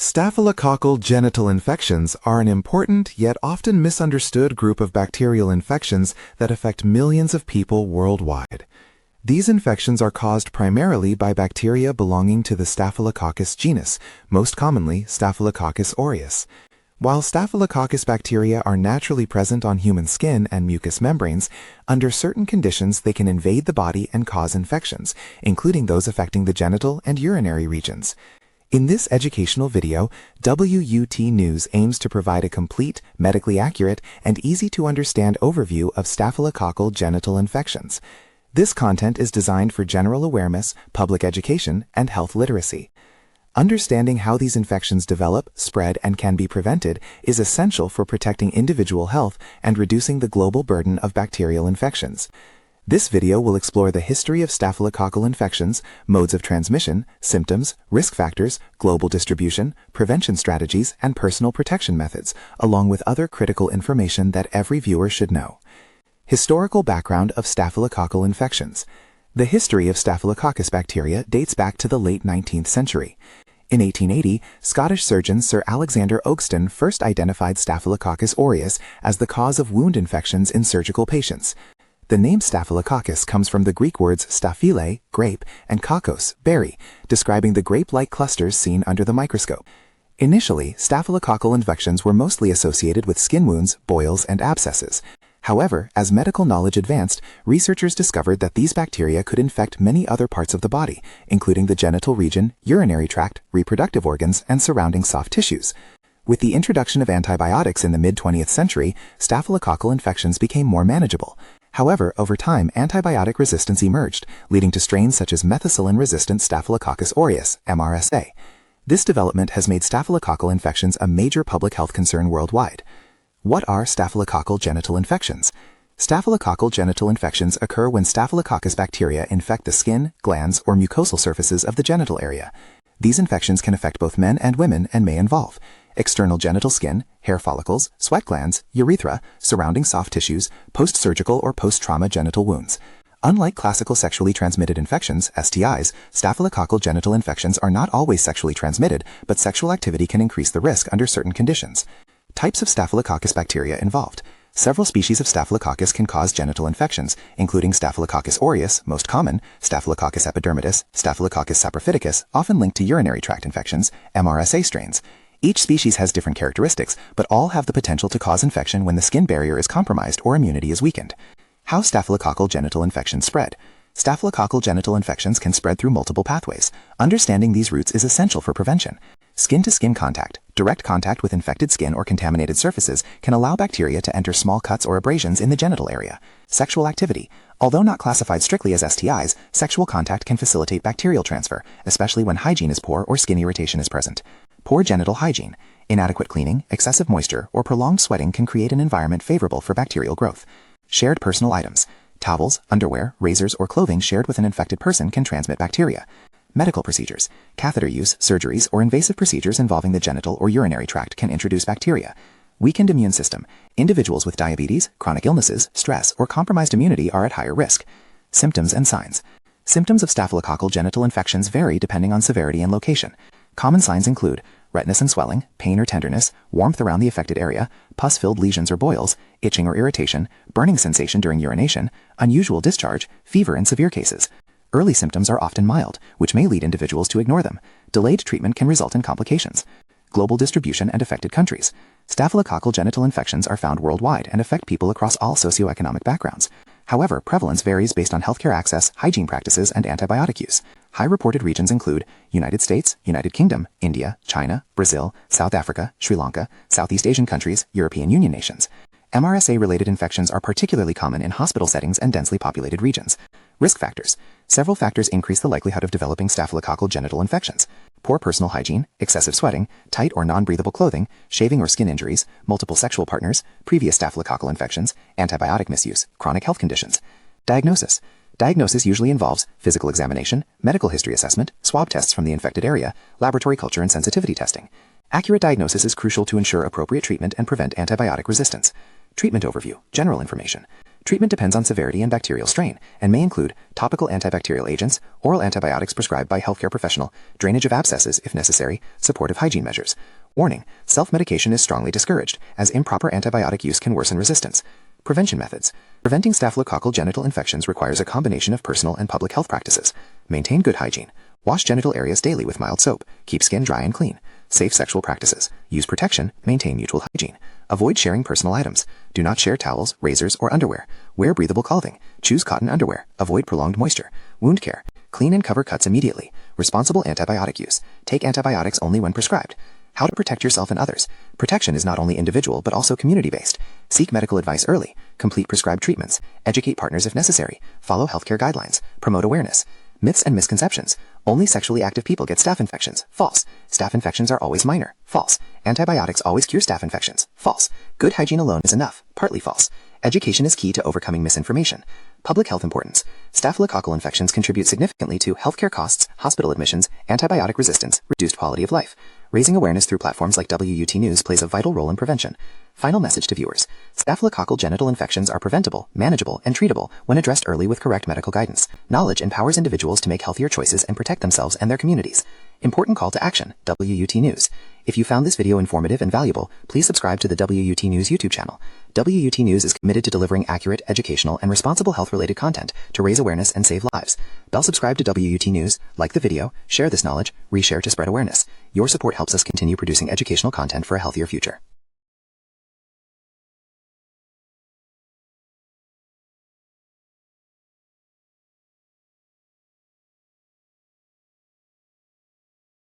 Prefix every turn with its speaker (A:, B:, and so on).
A: Staphylococcal genital infections are an important yet often misunderstood group of bacterial infections that affect millions of people worldwide. These infections are caused primarily by bacteria belonging to the Staphylococcus genus, most commonly Staphylococcus aureus. While Staphylococcus bacteria are naturally present on human skin and mucous membranes, under certain conditions they can invade the body and cause infections, including those affecting the genital and urinary regions. In this educational video, WUTNews aims to provide a complete, medically accurate, and easy-to-understand overview of staphylococcal genital infections. This content is designed for general awareness, public education, and health literacy. Understanding how these infections develop, spread, and can be prevented is essential for protecting individual health and reducing the global burden of bacterial infections. This video will explore the history of staphylococcal infections, modes of transmission, symptoms, risk factors, global distribution, prevention strategies, and personal protection methods, along with other critical information that every viewer should know. Historical background of staphylococcal infections. The history of Staphylococcus bacteria dates back to the late 19th century. In 1880, Scottish surgeon Sir Alexander Ogston first identified Staphylococcus aureus as the cause of wound infections in surgical patients. The name Staphylococcus comes from the Greek words staphyle, grape, and kokkos, berry, describing the grape-like clusters seen under the microscope. Initially, staphylococcal infections were mostly associated with skin wounds, boils, and abscesses. However, as medical knowledge advanced, researchers discovered that these bacteria could infect many other parts of the body, including the genital region, urinary tract, reproductive organs, and surrounding soft tissues. With the introduction of antibiotics in the mid-20th century, staphylococcal infections became more manageable. However, over time, antibiotic resistance emerged, leading to strains such as methicillin-resistant Staphylococcus aureus, MRSA. This development has made staphylococcal infections a major public health concern worldwide. What are staphylococcal genital infections? Staphylococcal genital infections occur when Staphylococcus bacteria infect the skin, glands, or mucosal surfaces of the genital area. These infections can affect both men and women and may involve external genital skin, hair follicles, sweat glands, urethra, surrounding soft tissues, post-surgical or post-trauma genital wounds. Unlike classical sexually transmitted infections, STIs, staphylococcal genital infections are not always sexually transmitted, but sexual activity can increase the risk under certain conditions. Types of Staphylococcus bacteria involved. Several species of Staphylococcus can cause genital infections, including Staphylococcus aureus, most common, Staphylococcus epidermidis, Staphylococcus saprophyticus, often linked to urinary tract infections, MRSA strains. Each species has different characteristics, but all have the potential to cause infection when the skin barrier is compromised or immunity is weakened. How staphylococcal genital infections spread. Staphylococcal genital infections can spread through multiple pathways. Understanding these routes is essential for prevention. Skin-to-skin contact, direct contact with infected skin or contaminated surfaces, can allow bacteria to enter small cuts or abrasions in the genital area. Sexual activity. Although not classified strictly as STIs, sexual contact can facilitate bacterial transfer, especially when hygiene is poor or skin irritation is present. Poor genital hygiene. Inadequate cleaning, excessive moisture, or prolonged sweating can create an environment favorable for bacterial growth. Shared personal items. Towels, underwear, razors, or clothing shared with an infected person can transmit bacteria. Medical procedures. Catheter use, surgeries, or invasive procedures involving the genital or urinary tract can introduce bacteria. Weakened immune system. Individuals with diabetes, chronic illnesses, stress, or compromised immunity are at higher risk. Symptoms and signs. Symptoms of staphylococcal genital infections vary depending on severity and location. Common signs include redness and swelling, pain or tenderness, warmth around the affected area, pus-filled lesions or boils, itching or irritation, burning sensation during urination, unusual discharge, fever in severe cases. Early symptoms are often mild, which may lead individuals to ignore them. Delayed treatment can result in complications. Global distribution and affected countries. Staphylococcal genital infections are found worldwide and affect people across all socioeconomic backgrounds. However, prevalence varies based on healthcare access, hygiene practices, and antibiotic use. High reported regions include United States, United Kingdom, India, China, Brazil, South Africa, Sri Lanka, Southeast Asian countries, European Union nations. MRSA-related infections are particularly common in hospital settings and densely populated regions. Risk factors. Several factors increase the likelihood of developing staphylococcal genital infections. Poor personal hygiene, excessive sweating, tight or non-breathable clothing, shaving or skin injuries, multiple sexual partners, previous staphylococcal infections, antibiotic misuse, chronic health conditions. Diagnosis. Diagnosis usually involves physical examination, medical history assessment, swab tests from the infected area, laboratory culture and sensitivity testing. Accurate diagnosis is crucial to ensure appropriate treatment and prevent antibiotic resistance. Treatment overview. General information.
B: Treatment depends on severity and bacterial strain, and may include topical antibacterial agents, oral antibiotics prescribed by healthcare professional, drainage of abscesses if necessary, supportive hygiene measures. Warning: self-medication is strongly discouraged, as improper antibiotic use can worsen resistance. Prevention methods. Preventing staphylococcal genital infections requires a combination of personal and public health practices. Maintain good hygiene. Wash genital areas daily with mild soap. Keep skin dry and clean. Safe sexual practices. Use protection. Maintain mutual hygiene. Avoid sharing personal items. Do not share towels, razors, or underwear. Wear breathable clothing. Choose cotton underwear. Avoid prolonged moisture. Wound care. Clean and cover cuts immediately. Responsible antibiotic use. Take antibiotics only when prescribed. How to protect yourself and others. Protection is not only individual but also community-based. Seek medical advice early. Complete prescribed treatments. Educate partners if necessary. Follow healthcare guidelines. Promote awareness. Myths and misconceptions. Only sexually active people get staph infections. False. Staph infections are always minor. False. Antibiotics always cure staph infections. False. Good hygiene alone is enough. Partly false. Education is key to overcoming misinformation. Public health importance. Staphylococcal infections contribute significantly to healthcare costs, hospital admissions, antibiotic resistance, reduced quality of life. Raising awareness through platforms like WUTNews plays a vital role in prevention. Final message to viewers. Staphylococcal genital infections are preventable, manageable, and treatable when addressed early with correct medical guidance. Knowledge empowers individuals to make healthier choices and protect themselves and their communities. Important call to action. WUTnews. If you found this video informative and valuable, please subscribe to the WUTnews YouTube channel. WUTnews is committed to delivering accurate, educational, and responsible health-related content to raise awareness and save lives. Subscribe to WUTnews, like the video, share this knowledge, reshare to spread awareness. Your support helps us continue producing educational content for a healthier future.